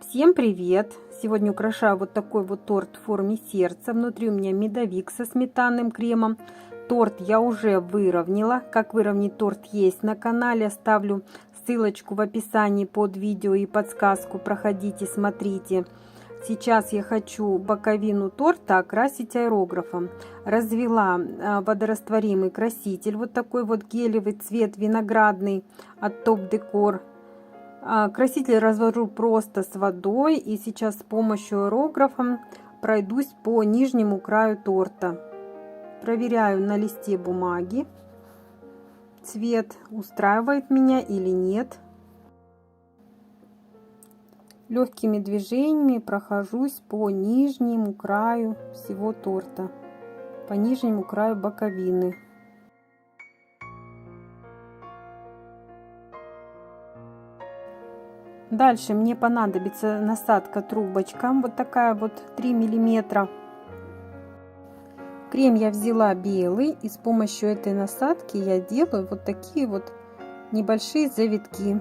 Всем привет! Сегодня украшаю вот такой вот торт в форме сердца. Внутри у меня медовик со сметанным кремом. Торт я уже выровняла. Как выровнять торт есть на канале. Оставлю ссылочку в описании под видео и подсказку. Проходите, смотрите. Сейчас я хочу боковину торта окрасить аэрографом. Развела водорастворимый краситель. Вот такой вот гелевый цвет виноградный от Top Decor. Краситель развожу просто с водой, и сейчас с помощью аэрографа пройдусь по нижнему краю торта. Проверяю на листе бумаги, цвет устраивает меня или нет. Легкими движениями прохожусь по нижнему краю всего торта, по нижнему краю боковины. Дальше мне понадобится насадка трубочка, вот такая вот 3 миллиметра. Крем я взяла белый, и с помощью этой насадки я делаю вот такие вот небольшие завитки.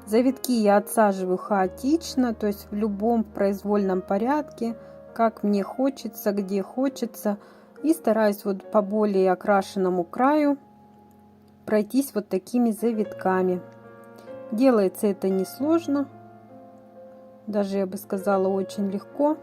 Завитки я отсаживаю хаотично, то есть в любом произвольном порядке, как мне хочется, где хочется, и стараюсь вот по более окрашенному краю пройтись вот такими завитками. Делается это несложно, даже я бы сказала очень легко.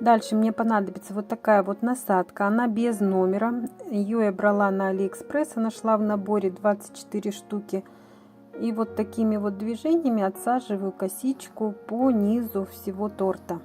Дальше мне понадобится вот такая вот насадка, она без номера. Ее я брала на Алиэкспресс, она шла в наборе 24 штуки. И вот такими вот движениями отсаживаю косичку по низу всего торта.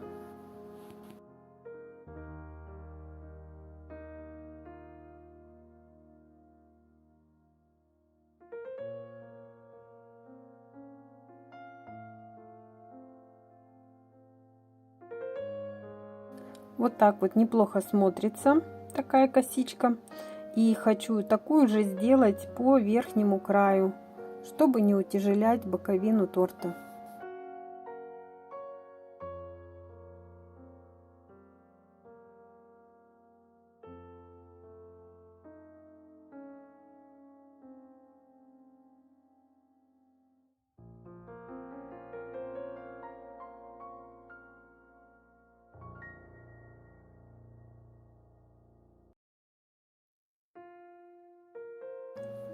Вот так вот неплохо смотрится такая косичка. И хочу такую же сделать по верхнему краю, чтобы не утяжелять боковину торта.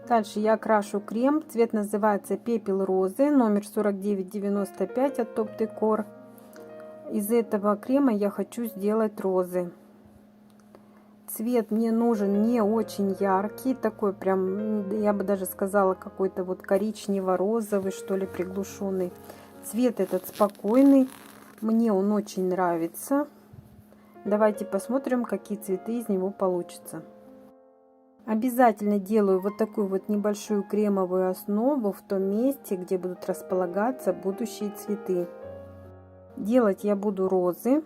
Дальше я крашу крем. Цвет называется пепел розы, номер 4995 от Top Decor. Из этого крема я хочу сделать розы. Цвет мне нужен не очень яркий, такой прям, я бы даже сказала, какой-то вот коричнево-розовый, что ли, приглушенный. Цвет этот спокойный, мне он очень нравится. Давайте посмотрим, какие цветы из него получатся. Обязательно делаю вот такую вот небольшую кремовую основу в том месте, где будут располагаться будущие цветы. Делать я буду розы.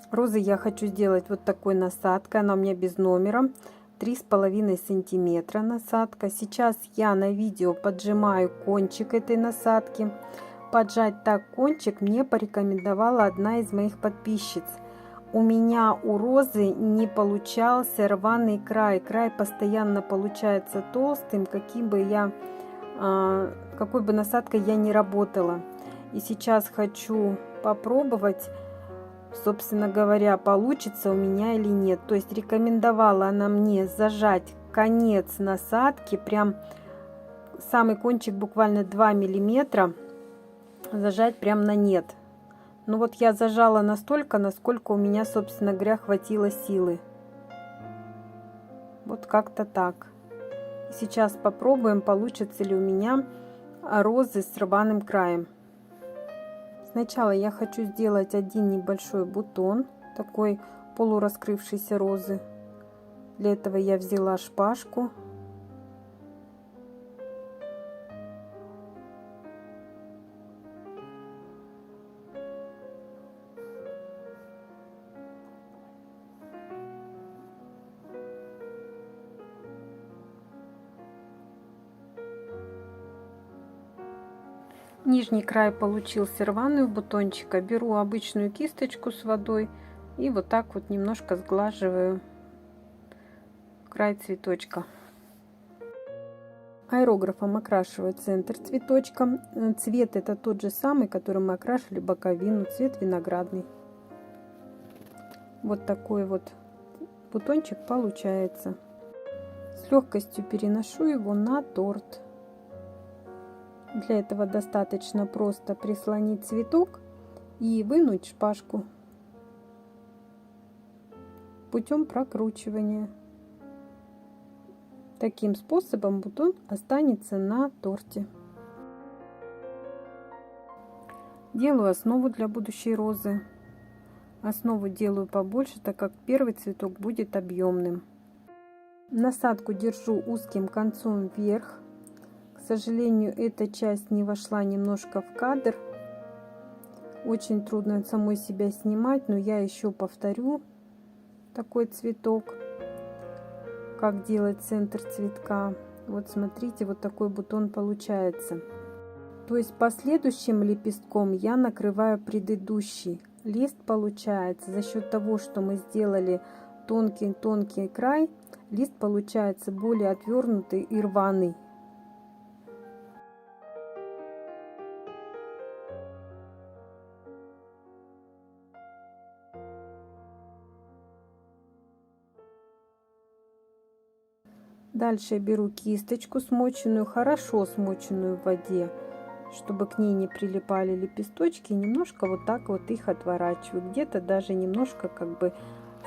Розы я хочу сделать вот такой насадкой, она у меня без номера, 3,5 сантиметра насадка. Сейчас я на видео поджимаю кончик этой насадки. Поджать так кончик мне порекомендовала одна из моих подписчиц. У меня у розы не получался рваный край. Край постоянно получается толстым, какой бы насадкой я ни работала. И сейчас хочу попробовать, собственно говоря, получится у меня или нет. То есть рекомендовала она мне зажать конец насадки, прям самый кончик, буквально 2 миллиметра, зажать прям на нет. Ну вот я зажала настолько, насколько у меня, собственно говоря, хватило силы. Вот как-то так. Сейчас попробуем, получится ли у меня розы с рваным краем. Сначала я хочу сделать один небольшой бутон, такой полураскрывшейся розы. Для этого я взяла шпажку. Нижний край получился рваный у бутончика. Беру обычную кисточку с водой и вот так вот немножко сглаживаю край цветочка. Аэрографом окрашиваю центр цветочка. Цвет это тот же самый, который мы окрашивали боковину, цвет виноградный. Вот такой вот бутончик получается. С легкостью переношу его на торт. Для этого достаточно просто прислонить цветок и вынуть шпажку путем прокручивания. Таким способом бутон останется на торте. Делаю основу для будущей розы. Основу делаю побольше, так как первый цветок будет объемным. Насадку держу узким концом вверх. К сожалению, эта часть не вошла немножко в кадр. Очень трудно самой себя снимать, но я еще повторю такой цветок, как делать центр цветка. Вот смотрите, вот такой бутон получается. То есть последующим лепестком я накрываю предыдущий. Лист получается за счет того, что мы сделали тонкий край, лист получается более отвернутый и рваный. Дальше я беру кисточку смоченную, хорошо смоченную в воде, чтобы к ней не прилипали лепесточки, немножко вот так вот их отворачиваю, где-то даже немножко как бы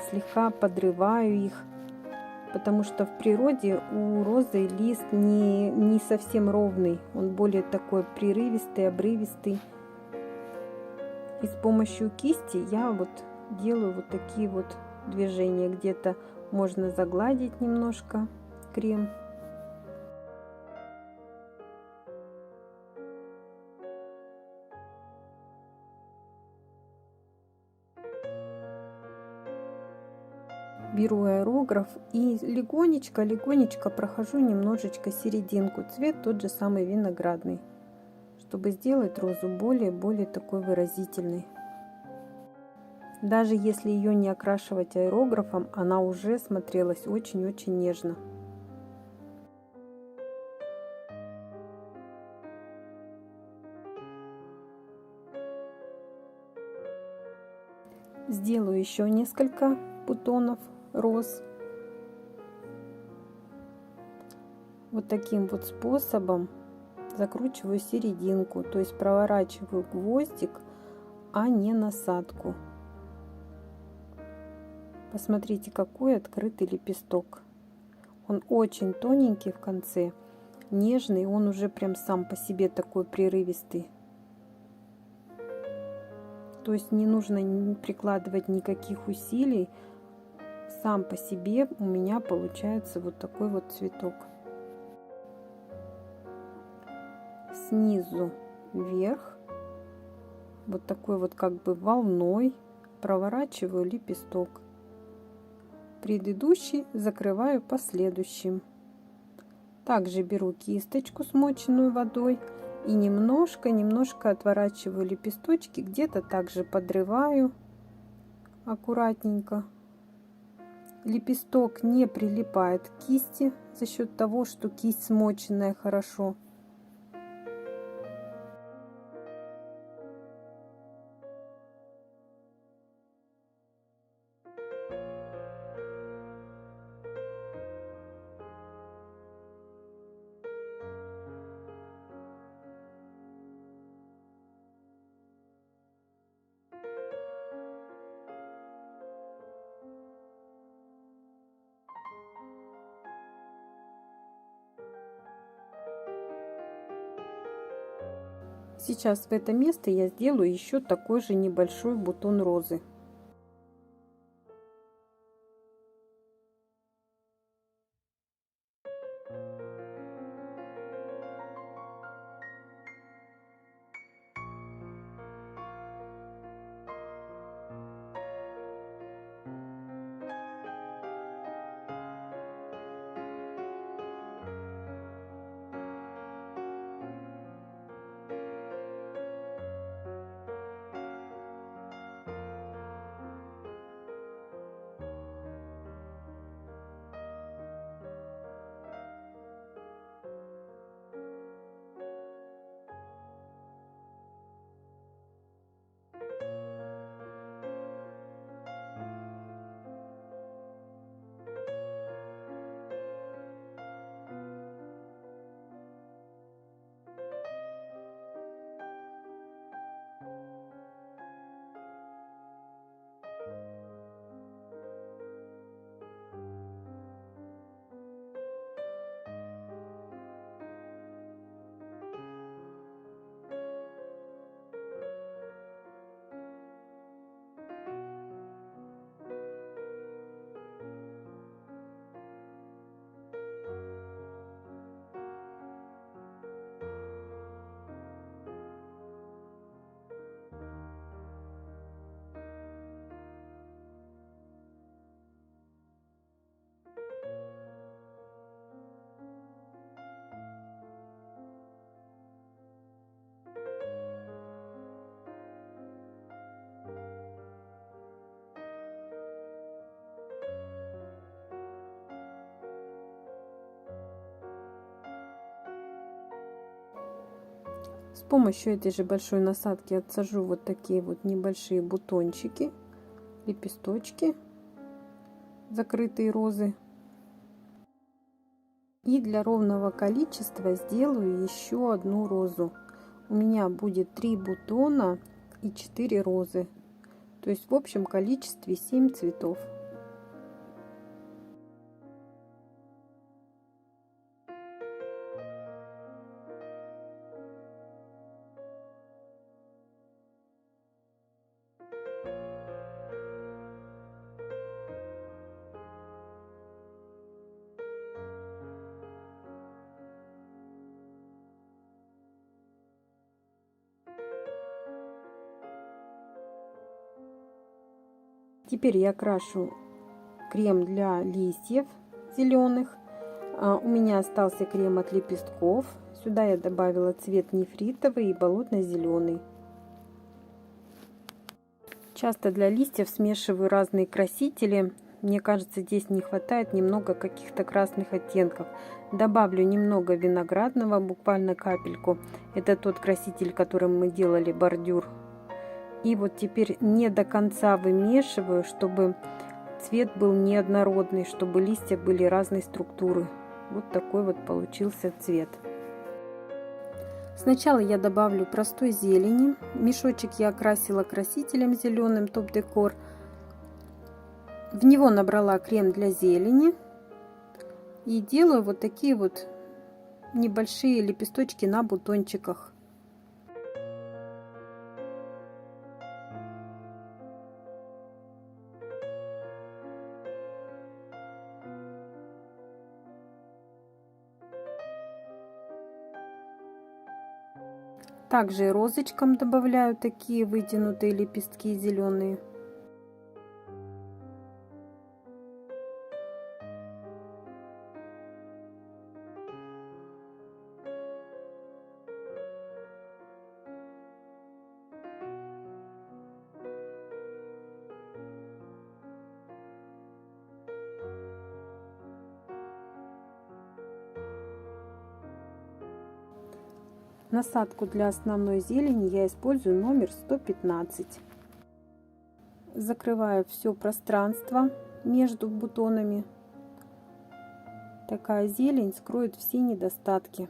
слегка подрываю их, потому что в природе у розы лист не совсем ровный, он более такой прерывистый, обрывистый. И с помощью кисти я вот делаю вот такие вот движения, где-то можно загладить немножко крем. Беру аэрограф и легонечко прохожу немножечко серединку. Цвет тот же самый виноградный, чтобы сделать розу более такой выразительной. Даже если ее не окрашивать аэрографом, она уже смотрелась очень-очень нежно. Сделаю еще несколько бутонов роз. Вот таким вот способом закручиваю серединку, то есть проворачиваю гвоздик, а не насадку. Посмотрите, какой открытый лепесток. Он очень тоненький в конце, нежный, он уже прям сам по себе такой прерывистый. То есть не нужно прикладывать никаких усилий. Сам по себе у меня получается вот такой вот цветок. Снизу вверх, вот такой вот как бы волной проворачиваю лепесток. Предыдущий закрываю последующим. Также беру кисточку, смоченную водой, и немножко отворачиваю лепесточки, где-то также подрываю аккуратненько. Лепесток не прилипает к кисти за счет того, что кисть смоченная хорошо. Сейчас в это место я сделаю еще такой же небольшой бутон розы. С помощью этой же большой насадки отсажу вот такие вот небольшие бутончики, лепесточки, закрытые розы. И для ровного количества сделаю еще одну розу. У меня будет 3 бутона и 4 розы. То есть в общем количестве 7 цветов. Теперь я крашу крем для листьев зеленых. У меня остался крем от лепестков. Сюда я добавила цвет нефритовый и болотно-зеленый. Часто для листьев смешиваю разные красители. Мне кажется, здесь не хватает немного каких-то красных оттенков. Добавлю немного виноградного, буквально капельку. Это тот краситель, которым мы делали бордюр. И вот теперь не до конца вымешиваю, чтобы цвет был неоднородный, чтобы листья были разной структуры. Вот такой вот получился цвет. Сначала я добавлю простой зелени. Мешочек я окрасила красителем зеленым Топ Декор. В него набрала крем для зелени. И делаю вот такие вот небольшие лепесточки на бутончиках. Также и розочкам добавляю такие вытянутые лепестки зеленые. Насадку для основной зелени я использую номер 115. Закрываю все пространство между бутонами. Такая зелень скроет все недостатки.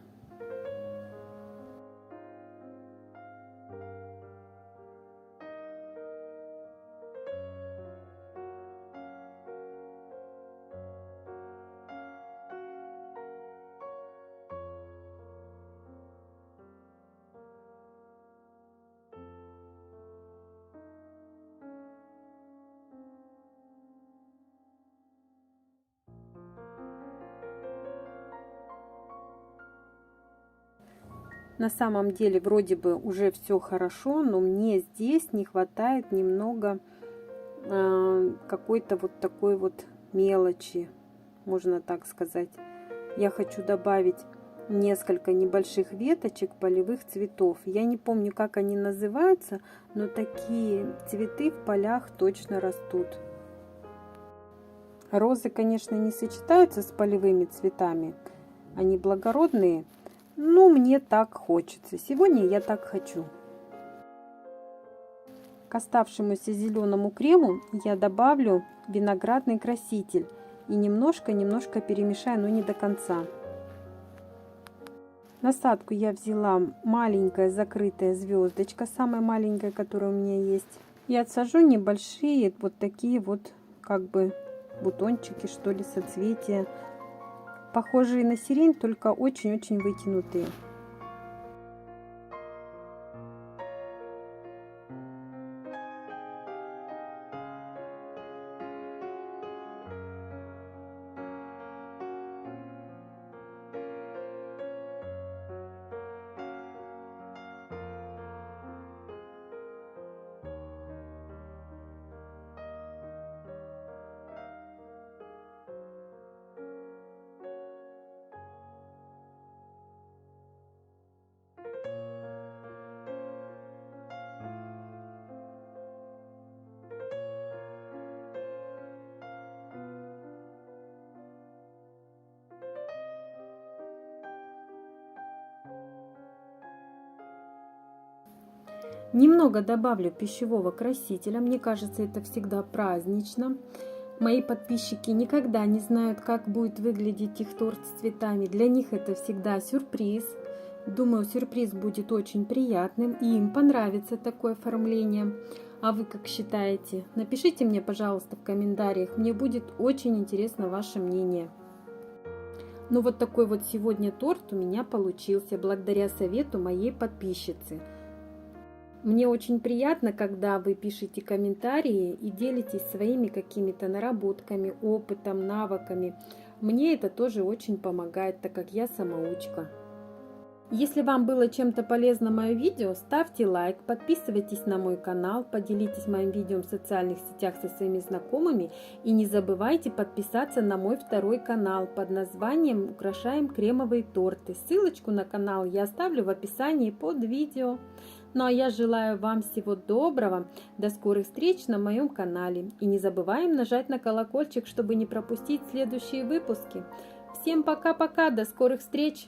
На самом деле вроде бы уже все хорошо, но мне здесь не хватает немного какой-то вот такой вот мелочи, можно так сказать. Я хочу добавить несколько небольших веточек полевых цветов. Я не помню, как они называются, но такие цветы в полях точно растут. Розы, конечно, не сочетаются с полевыми цветами, они благородные. Ну, мне так хочется. Сегодня я так хочу. К оставшемуся зеленому крему я добавлю виноградный краситель. И немножко перемешаю, но не до конца. Насадку я взяла маленькая закрытая звездочка, самая маленькая, которая у меня есть. И отсажу небольшие вот такие вот как бы бутончики, что ли, соцветия. Похожие на сирень, только очень-очень вытянутые. Немного добавлю пищевого красителя, мне кажется, это всегда празднично. Мои подписчики никогда не знают, как будет выглядеть их торт с цветами. Для них это всегда сюрприз. Думаю, сюрприз будет очень приятным, и им понравится такое оформление. А вы как считаете? Напишите мне, пожалуйста, в комментариях. Мне будет очень интересно ваше мнение. Ну вот такой вот сегодня торт у меня получился, благодаря совету моей подписчицы. Мне очень приятно, когда вы пишете комментарии и делитесь своими какими-то наработками, опытом, навыками. Мне это тоже очень помогает, так как я самоучка. Если вам было чем-то полезно мое видео, ставьте лайк, подписывайтесь на мой канал, поделитесь моим видео в социальных сетях со своими знакомыми и не забывайте подписаться на мой второй канал под названием «Украшаем кремовые торты». Ссылочку на канал я оставлю в описании под видео. Ну а я желаю вам всего доброго, до скорых встреч на моем канале. И не забываем нажать на колокольчик, чтобы не пропустить следующие выпуски. Всем пока-пока, до скорых встреч!